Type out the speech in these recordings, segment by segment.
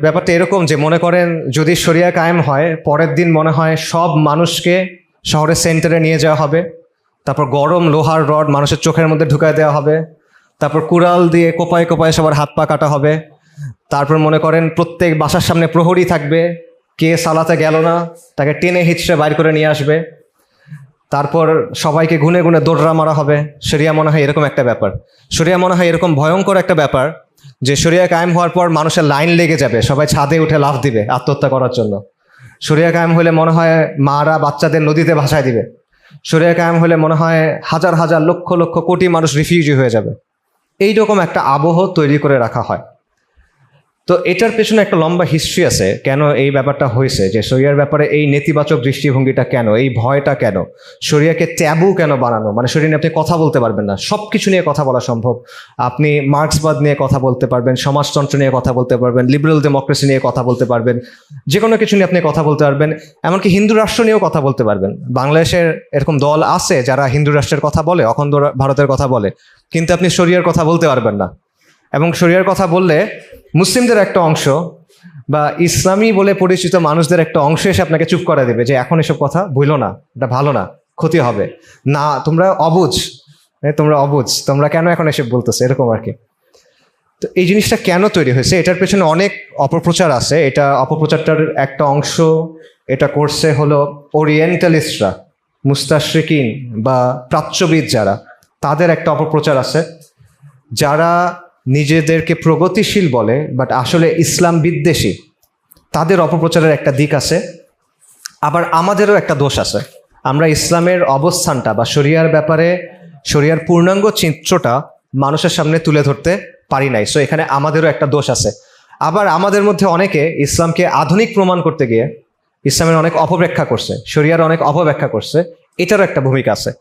ব্যাপারটা এরকম যে মনে করেন যদি শরিয়া কায়েম হয়, পরের দিন মনে হয় সব মানুষকে শহরের সেন্টারে নিয়ে যাওয়া হবে, তারপর গরম লোহার রড মানুষের চোখের মধ্যে ঢুকায় দেওয়া হবে, তারপর কুড়াল দিয়ে কোপায় কোপায় সবার হাত পা কাটা হবে, তারপর মনে করেন প্রত্যেক বাসার সামনে প্রহরী থাকবে, কে সালাতে গেল না তাকে টেনে হিচড়ে বাইর করে নিয়ে আসবে, তারপর সবাইকে গুনে গুনে দৌড়া মারা হবে। শরিয়া মনে হয় এরকম একটা ব্যাপার। শরিয়া মনে হয় এরকম ভয়ঙ্কর একটা ব্যাপার যে শরিয়া কায়েম হওয়ার পর মানুষের লাইন লেগে যাবে, সবাই ছাদে উঠে লাফ দিবে আত্মহত্যা করার জন্য। শরিয়া কায়েম হলে মনে হয় মারা বাচ্চাদের নদীতে ভাসায় দিবে। শরিয়া কায়েম হলে মনে হয় হাজার হাজার লক্ষ লক্ষ কোটি মানুষ রিফিউজি হয়ে যাবে। এইরকম একটা আবহ তৈরি করে রাখা হয়। তো এটার পেছনে একটা লম্বা হিস্ট্রি আছে, কেন এই ব্যাপারটা হয়েছে, যে শরিয়ার ব্যাপারে এই নেতিবাচক দৃষ্টিভঙ্গিটা কেন, এই ভয়টা কেন, শরিয়াকে ট্যাবু কেন বানানো, মানে শরিয়া নিয়ে আপনি কথা বলতে পারবেন না। সব কিছু নিয়ে কথা বলা সম্ভব। আপনি মার্ক্সবাদ নিয়ে কথা বলতে পারবেন, সমাজতন্ত্র নিয়ে কথা বলতে পারবেন, লিবারেল ডেমোক্রেসি নিয়ে কথা বলতে পারবেন, যে কোনো কিছু নিয়ে আপনি কথা বলতে পারবেন, এমনকি হিন্দু রাষ্ট্র নিয়েও কথা বলতে পারবেন। বাংলাদেশের এরকম দল আছে যারা হিন্দু রাষ্ট্রের কথা বলে, অখণ্ড ভারতের কথা বলে, কিন্তু আপনি শরিয়ার কথা বলতে পারবেন না। এবং শরিয়ার কথা বললে মুসলিমদের একটা অংশ বা ইসলামী বলে পরিচিত মানুষদের একটা অংশ এসে আপনাকে চুপ করে দেবে যে এখন এসব কথা বইলো না, এটা ভালো না, ক্ষতি হবে না, তোমরা অবুঝ, তোমরা কেন এখন এসব বলতেছে, এরকম আর কি। তো এই জিনিসটা কেন তৈরি হয়েছে, এটার পেছনে অনেক অপপ্রচার আছে। এটা অপপ্রচারটার একটা অংশ এটা করছে হলো ওরিয়েন্টালিস্টরা, মুস্তাশরিকিন বা প্রাচ্যবিদ যারা, তাদের একটা অপপ্রচার আছে। যারা নিজেদেরকে প্রগতিশীল বলে বাট আসলে ইসলাম বিদ্বেষী, তাদের অপপ্রচারের একটা দিক আছে। আবার আমাদেরও একটা দোষ আছে, আমরা ইসলামের অবস্থানটা বা শরিয়ার ব্যাপারে শরিয়ার পূর্ণাঙ্গ চিত্রটা মানুষের সামনে তুলে ধরতে পারি নাই। সো এখানে আমাদেরও একটা দোষ আছে। আবার আমাদের মধ্যে অনেকে ইসলামকে আধুনিক প্রমাণ করতে গিয়ে ইসলামের অনেক অপব্যাখ্যা করছে, শরিয়ার অনেক অপব্যাখ্যা করছে, এটারও একটা ভূমিকা আছে।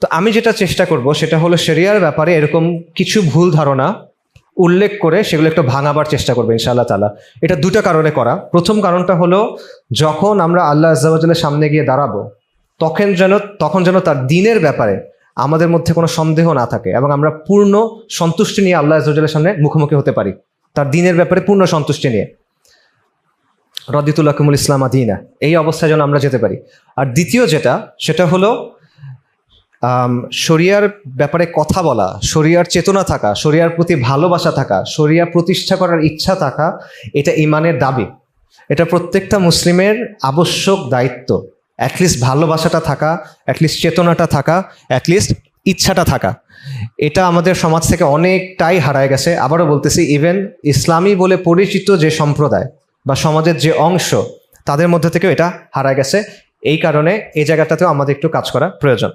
তো আমি যেটা চেষ্টা করব সেটা হলো শরিয়ার ব্যাপারে এরকম কিছু ভুল ধারণা উল্লেখ করে সেগুলো একটু ভাঙাবার চেষ্টা করবো ইনশাআল্লাহ তাআলা। এটা দুটো কারণে করা। প্রথম কারণটা হলো যখন আমরা আল্লাহ আযজা ওয়া জাল্লার সামনে গিয়ে দাঁড়াবো তখন যেন তার দ্বীনের ব্যাপারে আমাদের মধ্যে কোনো সন্দেহ না থাকে এবং আমরা পূর্ণ সন্তুষ্টি নিয়ে আল্লাহ আযজা ওয়া জাল্লার সামনে মুখোমুখি হতে পারি, তার দ্বীনের ব্যাপারে পূর্ণ সন্তুষ্টি নিয়ে। রাদিতু লাকুমুল ইসলামা দীনা, এই অবস্থায় যেন আমরা যেতে পারি। আর দ্বিতীয় যেটা, সেটা হলো শরিয়ার ব্যাপারে কথা বলা, শরিয়ার চেতনা থাকা, শরিয়ার প্রতি ভালোবাসা থাকা, শরিয়া প্রতিষ্ঠা করার ইচ্ছা থাকা, এটা ইমানের দাবি। এটা প্রত্যেকটা মুসলিমের আবশ্যক দায়িত্ব। অ্যাটলিস্ট ভালোবাসাটা থাকা, অ্যাটলিস্ট চেতনাটা থাকা, অ্যাটলিস্ট ইচ্ছাটা থাকা। এটা আমাদের সমাজ থেকে অনেকটাই হারায় গেছে। আবারও বলতেছি, ইভেন ইসলামী বলে পরিচিত যে সম্প্রদায় বা সমাজের যে অংশ, তাদের মধ্যে থেকেও এটা হারায় গেছে। এই কারণে এই জায়গাটাতেও আমাদের একটু কাজ করা প্রয়োজন।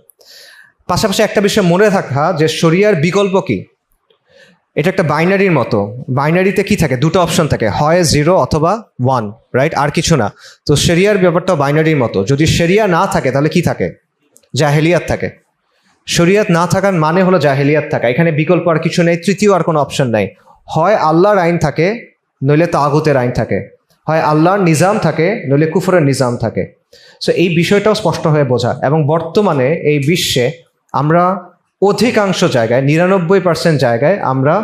পাশাপাশি একটা বিষয় মনে রাখা যে শরিয়ার বিকল্প কি, এটা একটা বাইনারির মতো। বাইনারিতে কি থাকে, দুটো অপশন থাকে, হয় 0 অথবা 1, রাইট, আর কিছু না। তো শরিয়ার ব্যাপারটাও বাইনারির মতো। যদি শরিয়া না থাকে তাহলে কি থাকে, জাহেলিয়াত থাকে। শরিয়াত না থাকার মানে হলো জাহেলিয়াত থাকা। এখানে বিকল্প আর কিছু নেই, তৃতীয় আর কোনো অপশন নাই। হয় আল্লাহর আইন থাকে, নইলে তাগুতের আইন থাকে। হয় আল্লাহর নিজাম থাকে, নইলে কুফরের নিজাম থাকে। সো এই বিষয়টাও স্পষ্ট হয়ে বোঝা। এবং বর্তমানে এই বিশ্বে আমরা অধিকাংশ জায়গায়, 99% জায়গায় আমরা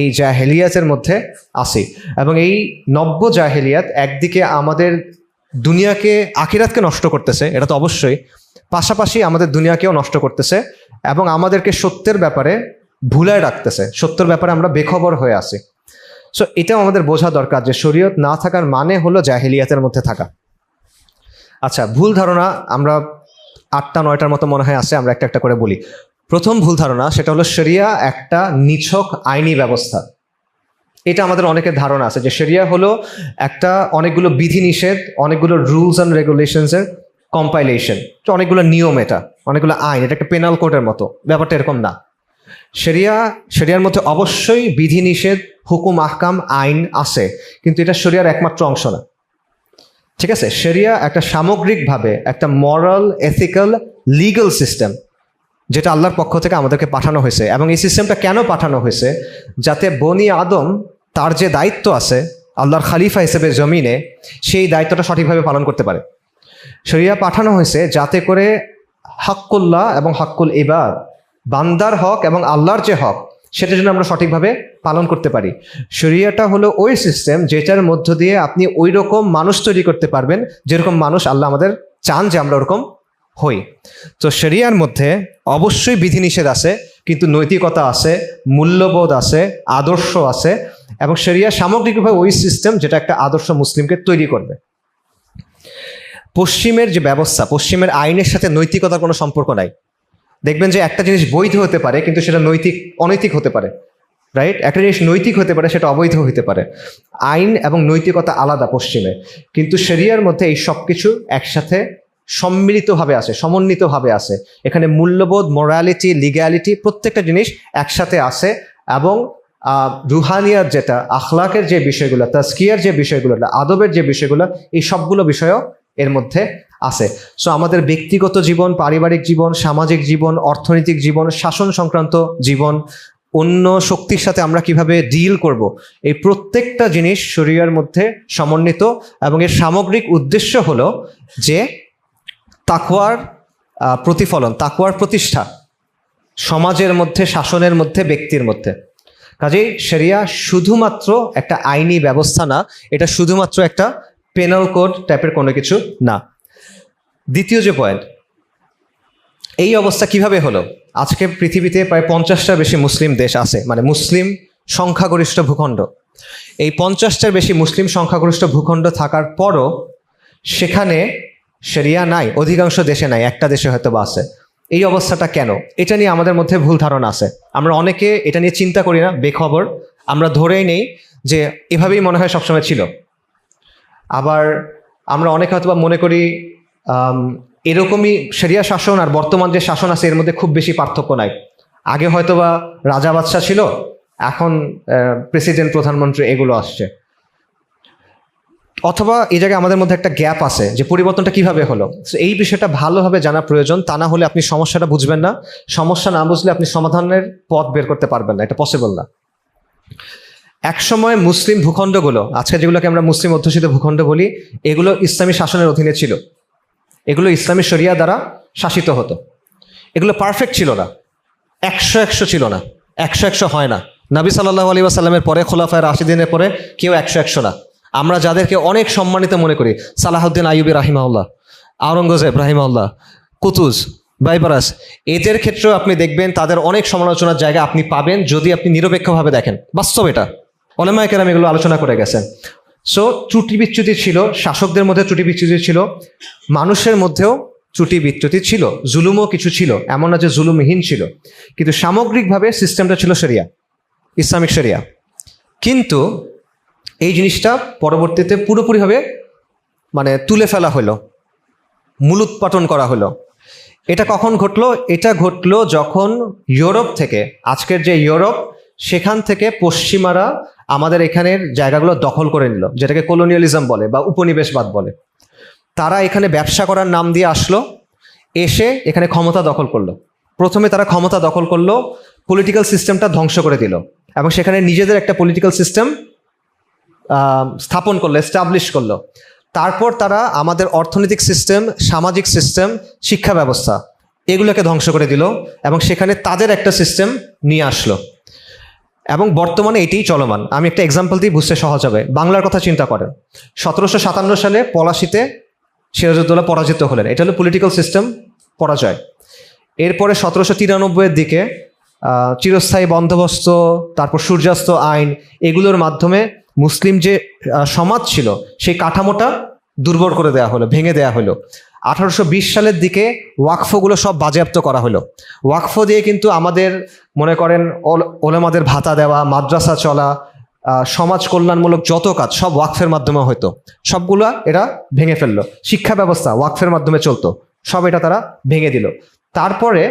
এই জাহেলিয়াতের মধ্যে আছি। এবং এই নব্য জাহেলিয়াত একদিকে আমাদের দুনিয়াকে, আখিরাতকে নষ্ট করতেছে, এটা তো অবশ্যই, পাশাপাশি আমাদের দুনিয়াকেও নষ্ট করতেছে এবং আমাদেরকে সত্যের ব্যাপারে ভুলায় রাখতেছে। সত্যের ব্যাপারে আমরা বেখবর হয়ে আছি। সো এটাও আমাদের বোঝা দরকার যে শরীয়ত না থাকার মানে হলো জাহেলিয়াতের মধ্যে থাকা। আচ্ছা, ভুল ধারণা আমরা 8-9টার মতো মনে হয় আছে, আমরা একটা একটা করে বলি। প্রথম ভুল ধারণা সেটা হলো শরিয়া একটা নিছক আইনি ব্যবস্থা। এটা আমাদের অনেকের ধারণা আছে যে শরিয়া হলো একটা অনেকগুলো বিধিনিষেধ, অনেকগুলো রুলস অ্যান্ড রেগুলেশনসের কম্পাইলেশন, অনেকগুলো নিয়ম, এটা অনেকগুলো আইন, এটা একটা পেনাল কোডের মতো। ব্যাপারটা এরকম না। শরিয়ার মধ্যে অবশ্যই বিধিনিষেধ, হুকুম, আহকাম, আইন আছে, কিন্তু এটা শরিয়ার একমাত্র অংশ না। ঠিক আছে, শরিয়া একটা সামগ্রিকভাবে একটা মরাল, এথিক্যাল, লিগাল সিস্টেম, যেটা আল্লাহর পক্ষ থেকে আমাদেরকে পাঠানো হয়েছে। এবং এই সিস্টেমটা কেন পাঠানো হয়েছে, যাতে বনি আদম তার যে দায়িত্ব আছে আল্লাহর খালিফা হিসেবে জমিনে, সেই দায়িত্বটা সঠিকভাবে পালন করতে পারে। শরিয়া পাঠানো হয়েছে যাতে করে হাক্কুল্লাহ এবং হাক্কুল ইবাদ, বান্দার হক এবং আল্লাহর যে হক, সেটা যেন আমরা সঠিকভাবে পালন করতে পারি। শরিয়াটা হলো ওই সিস্টেম যেটার মধ্য দিয়ে আপনি ওই রকম মানুষ তৈরি করতে পারবেন যেরকম মানুষ আল্লাহ আমাদের চান যে আমরা ওরকম হই। তো শরিয়ার মধ্যে অবশ্যই বিধিনিষেধ আছে, কিন্তু নৈতিকতা আছে, মূল্যবোধ আছে, আদর্শ আছে, এবং শরিয়া সামগ্রিকভাবে ওই সিস্টেম যেটা একটা আদর্শ মুসলিমকে তৈরি করবে। পশ্চিমের যে ব্যবস্থা, পশ্চিমের আইনের সাথে নৈতিকতার কোনো সম্পর্ক নাই। দেখবেন যে একটা জিনিস বৈধ হতে পারে কিন্তু সেটা অনৈতিক হতে পারে, রাইট? একটা জিনিস নৈতিক হতে পারে, সেটা অবৈধ হতে পারে। আইন এবং নৈতিকতা আলাদা পশ্চিমে, কিন্তু শরিয়ার মধ্যে এই সব কিছু একসাথে সম্মিলিতভাবে আছে, সমন্বিতভাবে আছে। এখানে মূল্যবোধ, মোরালিটি, লিগ্যালিটি প্রত্যেকটা জিনিস একসাথে আছে। এবং রুহানিয়ার যেটা আখলাকের যে বিষয়গুলো, তাজকিয়ার যে বিষয়গুলো, আদবের যে বিষয়গুলো, এই সবগুলো বিষয়ও এর মধ্যে আছে। সো আমাদের ব্যক্তিগত জীবন, পারিবারিক জীবন, সামাজিক জীবন, অর্থনৈতিক জীবন, শাসন সংক্রান্ত জীবন, অন্য শক্তির সাথে আমরা কিভাবে ডিল করব, এই প্রত্যেকটা জিনিস শরিয়ার মধ্যে সমন্বিত। এবং এর সামগ্রিক উদ্দেশ্য হলো যে তাকওয়ার প্রতিফলন, তাকওয়ার প্রতিষ্ঠা সমাজের মধ্যে, শাসনের মধ্যে, ব্যক্তির মধ্যে। কাজেই শরিয়া শুধুমাত্র একটা আইনি ব্যবস্থা না, এটা শুধুমাত্র একটা পেনাল কোড টাইপের কোনো কিছু না। দ্বিতীয় যে পয়েন্ট, এই অবস্থা কিভাবে হলো? আজকে পৃথিবীতে প্রায় 50টার বেশি মুসলিম দেশ আছে, মানে মুসলিম সংখ্যাগরিষ্ঠ ভূখণ্ড। এই 50টার বেশি মুসলিম সংখ্যাগরিষ্ঠ ভূখণ্ড থাকার পরও সেখানে শরিয়া নাই, অধিকাংশ দেশে নাই, একটা দেশে হয়তো বা আছে। এই অবস্থাটা কেন? এটা নিয়ে আমাদের মধ্যে ভুল ধারণা আছে। আমরা অনেকে এটা নিয়ে চিন্তা করি না, বেখবর। আমরা ধরেই নেই যে এভাবেই মনে হয় সবসময় ছিল। আবার আমরা অনেকে হয়তো বা মনে করি এরকমই শরিয়া শাসন আর বর্তমান যে শাসন আছে এর মধ্যে খুব বেশি পার্থক্য নাই। আগে হয়তো বা রাজা বাদশাহ ছিল, এখন প্রেসিডেন্ট, প্রধানমন্ত্রী এগুলো আসছে। অথবা এই জায়গায় আমাদের মধ্যে একটা গ্যাপ আছে যে পরিবর্তনটা কিভাবে হলো। এই বিষয়টা ভালোভাবে জানা প্রয়োজন, তা না হলে আপনি সমস্যাটা বুঝবেন না। সমস্যা না বুঝলে আপনি সমাধানের পথ বের করতে পারবেন না, এটা পসিবল না। একসময় মুসলিম ভূখণ্ডগুলো, আজকে যেগুলোকে আমরা মুসলিম অধ্যুষিত ভূখণ্ড বলি, এগুলো ইসলামী শাসনের অধীনে ছিল। এগুলো ইসলামী শরিয়া দ্বারা শাসিত হতো। এগুলো পারফেক্ট ছিল না, 100 ছিল না, 100 হয় না। নবী সাল্লাল্লাহু আলাইহি ওয়াসাল্লামের পরে, খোলাফায়ে রাশিদিনের পরে কেউ 100 না। আমরা যাদেরকে অনেক সম্মানিত মনে করি, সালাহউদ্দিন আইয়ুবী রাহিমাহুল্লাহ, আওরঙ্গজেব রাহিমাহুল্লাহ, কুতুজ, বাইবারাস, এদের ক্ষেত্রেও আপনি দেখবেন তাদের অনেক সমালোচনার জায়গা আপনি পাবেন যদি আপনি নিরপেক্ষভাবে দেখেন। বাস্তব এটা, উলামায়ে কেরাম এগুলো আলোচনা করে গেছেন। সো ত্রুটি বিচ্যুতি ছিল, শাসকদের মধ্যে ত্রুটি বিচ্যুতি ছিল, মানুষের মধ্যেও ত্রুটি বিচ্যুতি ছিল, জুলুমও কিছু ছিল, এমন না যে জুলুমহীন ছিল। কিন্তু সামগ্রিকভাবে সিস্টেমটা ছিল শরিয়া, ইসলামিক শরিয়া। কিন্তু এই জিনিসটা পরবর্তীতে পুরোপুরিভাবে মানে তুলে ফেলা হলো, মূলোৎপাটন করা হলো। এটা কখন ঘটলো? এটা ঘটলো যখন ইউরোপ থেকে, আজকের যে ইউরোপ, সেখান থেকে পশ্চিমারা আমাদের এখানের জায়গাগুলো দখল করে নিল, যেটাকে কলোনিয়ালিজম বলে বা উপনিবেশবাদ বলে। তারা এখানে ব্যবসা করার নাম দিয়ে আসলো, এসে এখানে ক্ষমতা দখল করলো। প্রথমে তারা ক্ষমতা দখল করলো, পলিটিক্যাল সিস্টেমটা ধ্বংস করে দিল, এবং সেখানে নিজেদের একটা পলিটিক্যাল সিস্টেম স্থাপন করলো, এস্টাবলিশ করলো। তারপর তারা আমাদের অর্থনৈতিক সিস্টেম, সামাজিক সিস্টেম, শিক্ষা ব্যবস্থা এগুলোকে ধ্বংস করে দিল, এবং সেখানে তাদের একটা সিস্টেম নিয়ে আসলো। এবং বর্তমানে এটাই চলমান। আমি একটা এক্সাম্পল দিয়ে বুঝতে সহজ হবে। বাংলার কথা চিন্তা করেন। 1757 সালে পলাশিতে সিরাজউদ্দৌলা পরাজিত হলেন, এটা হলো পলিটিক্যাল সিস্টেম পরাজয়। এরপরে 1793-এর দিকে চিরস্থায়ী বন্দোবস্ত, তারপর সূর্যাস্ত আইন, এগুলোর মাধ্যমে মুসলিম যে সমাজ ছিল সেই কাঠামোটা দুর্বল করে দেওয়া হলো, ভেঙে দেওয়া হলো। 1820 সালের দিকে ওয়াকফগুলো সব বাজেয়াপ্ত করা হলো। ওয়াকফ দিয়ে কিন্তু আমাদের মনে করেন ওলামাদের ভাতা দেওয়া, মাদ্রাসা চলা, সমাজ কল্যাণমূলক যত কাজ সব ওয়াকফের মাধ্যমে হতো, সবগুলা এরা ভেঙে ফেললো। শিক্ষা ব্যবস্থা ওয়াকফের মাধ্যমে চলতো, সব এটা তারা ভেঙে দিল। তারপরে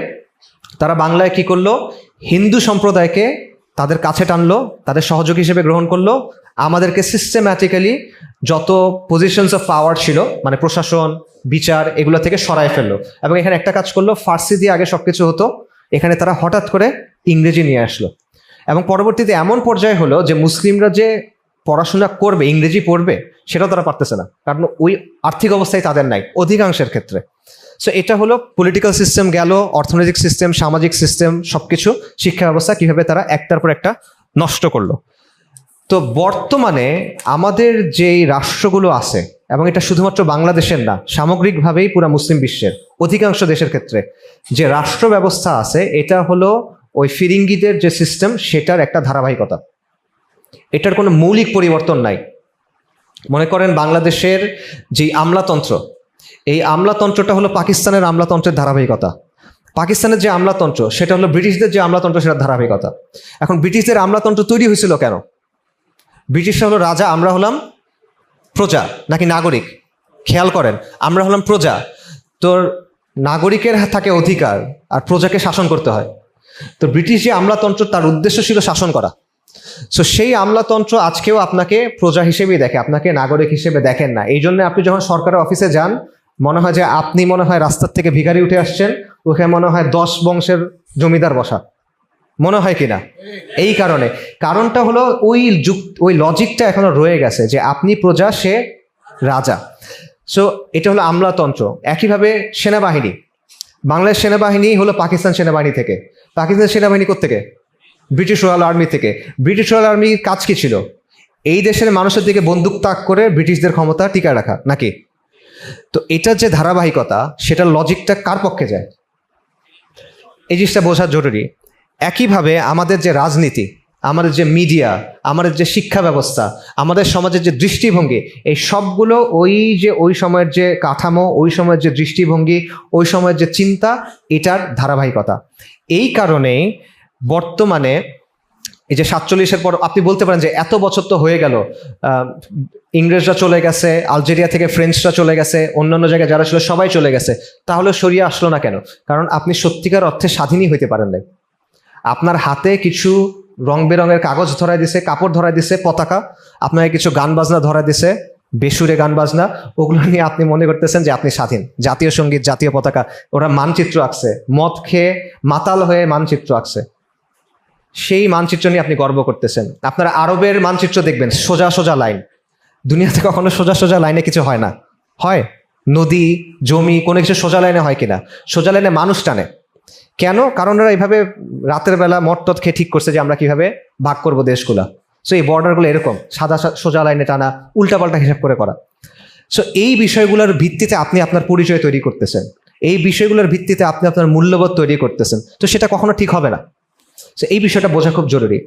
তারা বাংলায় কি করলো? হিন্দু সম্প্রদায়কে তাদের কাছে টানলো, তাদের সহযোগী হিসেবে গ্রহণ করলো। আমাদেরকে সিস্টেম্যাটিক্যালি যত পজিশনস অফ পাওয়ার ছিল, মানে প্রশাসন, বিচার, এগুলো থেকে সরায় ফেললো। এবং এখানে একটা কাজ করলো, ফার্সি দিয়ে আগে সবকিছু হতো, এখানে তারা হঠাৎ করে ইংরেজি নিয়ে আসলো। এবং পরবর্তীতে এমন পর্যায়ে হলো যে মুসলিমরা যে পড়াশোনা করবে, ইংরেজি পড়বে, সেটাও তারা পারতেছে না, কারণ ওই আর্থিক অবস্থায় তাদের নাই অধিকাংশের ক্ষেত্রে। সো এটা হলো পলিটিক্যাল সিস্টেম গেল, অর্থনৈতিক সিস্টেম, সামাজিক সিস্টেম, সবকিছু, শিক্ষা ব্যবস্থা কিভাবে তারা একটার পর একটা নষ্ট করলো। তো বর্তমানে আমাদের যেই রাষ্ট্রগুলো আছে, এবং এটা শুধুমাত্র বাংলাদেশের না, সামগ্রিকভাবেই পুরা মুসলিম বিশ্বের অধিকাংশ দেশের ক্ষেত্রে যে রাষ্ট্র ব্যবস্থা আছে, এটা হলো ওই ফিরিঙ্গিদের যে সিস্টেম সেটার একটা ধারাবাহিকতা। এটার কোনো মৌলিক পরিবর্তন নাই। মনে করেন বাংলাদেশের যে আমলাতন্ত্র, এই আমলাতন্ত্রটা হলো পাকিস্তানের আমলাতন্ত্রের ধারাবাহিকতা। পাকিস্তানের যে আমলাতন্ত্র সেটা হলো ব্রিটিশদের যে আমলাতন্ত্র সেটার ধারাবাহিকতা। এখন ব্রিটিশদের আমলাতন্ত্র তৈরি হয়েছিল কেন? ব্রিটিশরা হলো রাজা, আমরা হলাম প্রজা নাকি নাগরিক? খেয়াল করেন, আমরা হলাম প্রজা, তোর নাগরিকের থাকে অধিকার আর প্রজাকে শাসন করতে হয়। তো ব্রিটিশ যে আমলাতন্ত্র তার উদ্দেশ্য ছিল শাসন করা। সো সেই আমলাতন্ত্র আজকেও আপনাকে প্রজা হিসেবেই দেখে, আপনাকে নাগরিক হিসেবে দেখেন না। এই জন্য আপনি যখন সরকারের অফিসে যান, মনে হয় যে আপনি মনে হয় রাস্তার থেকে ভিখারি উঠে আসছেন, ওখানে মনে হয় 10 বংশের জমিদার বসা, মনে হয় কিনা? এই কারণটা হলো ওই লজিকটা এখনো রয়ে গেছে যে আপনি প্রজা, সে রাজা। সো এটা হলো আমলাতন্ত্র। একইভাবে সেনাবাহিনী, বাংলাদেশ সেনাবাহিনী হলো পাকিস্তান সেনাবাহিনী থেকে। পাকিস্তান সেনাবাহিনী কোত্থেকে? ব্রিটিশ রয়্যাল আর্মি থেকে। ব্রিটিশ রয়্যাল আর্মির কাজ কি ছিল? এই দেশের মানুষের দিকে বন্দুক তাক করে ব্রিটিশদের ক্ষমতা টিকায় রাখা, নাকি? তো এটার যে ধারাবাহিকতা, সেটার লজিকটা কার পক্ষে যায়, এই জিনিসটা বোঝা জরুরি। একইভাবে আমাদের যে রাজনীতি, আমাদের যে মিডিয়া, আমাদের যে শিক্ষা ব্যবস্থা, আমাদের সমাজের যে দৃষ্টিভঙ্গি, এই সবগুলো ওই সময়ের যে কাঠামো, ওই সময়ের যে দৃষ্টিভঙ্গি, ওই সময়ের যে চিন্তা, এটার ধারাবাহিকতা। এই কারণেই বর্তমানে এই যে 47-এর পর আপনি বলতে পারেন যে এত বছর তো হয়ে গেল, ইংরেজরা চলে গেছে, আলজেরিয়া থেকে ফ্রেঞ্চরা চলে গেছে, অন্যান্য জায়গায় যারা ছিল সবাই চলে গেছে, তাহলে শরিয়া আসলো না কেন? কারণ আপনি সত্যিকার অর্থে স্বাধীনই হইতে পারেন নাই। আপনার হাতে কিছু রং বেরঙের কাগজ ধরাই দিছে, কাপড় ধরাই দিছে, পতাকা, আপনাকে কিছু গান বাজনা ধরাই দিছে, বেসুরে গান বাজনা, ওগুলো নিয়ে আপনি মনে করতেছেন যে আপনি স্বাধীন। জাতীয় সঙ্গীত, জাতীয় পতাকা, ওরা মানচিত্র আঁকছে, মদ খেয়ে মাতাল হয়ে মানচিত্র আঁকছে, সেই মানচিত্র নিয়ে আপনি গর্ব করতেছেন। আপনারা আরবের মানচিত্র দেখবেন, সোজা সোজা লাইন। দুনিয়াতে কখনো সোজা সোজা লাইনে কিছু হয় না। হয় নদী, জমি, কোনো কিছু সোজা লাইনে হয় কিনা? সোজা লাইনে মানুষ টানে কেন? কারণ ওরা এইভাবে রাতের বেলা মটটত খেয়ে ঠিক করছে যে আমরা কিভাবে ভাগ করবো দেশগুলা। সো এই বর্ডারগুলো এরকম সাদা সোজা লাইনে টানা, উল্টাপাল্টা হিসাব করে করা। সো এই বিষয়গুলোর ভিত্তিতে আপনি আপনার পরিচয় তৈরি করতেছেন, এই বিষয়গুলোর ভিত্তিতে আপনি আপনার মূল্যবোধ তৈরি করতেছেন। তো সেটা কখনো ঠিক হবে না। সো এই বিষয়টা বোঝা খুব জরুরি।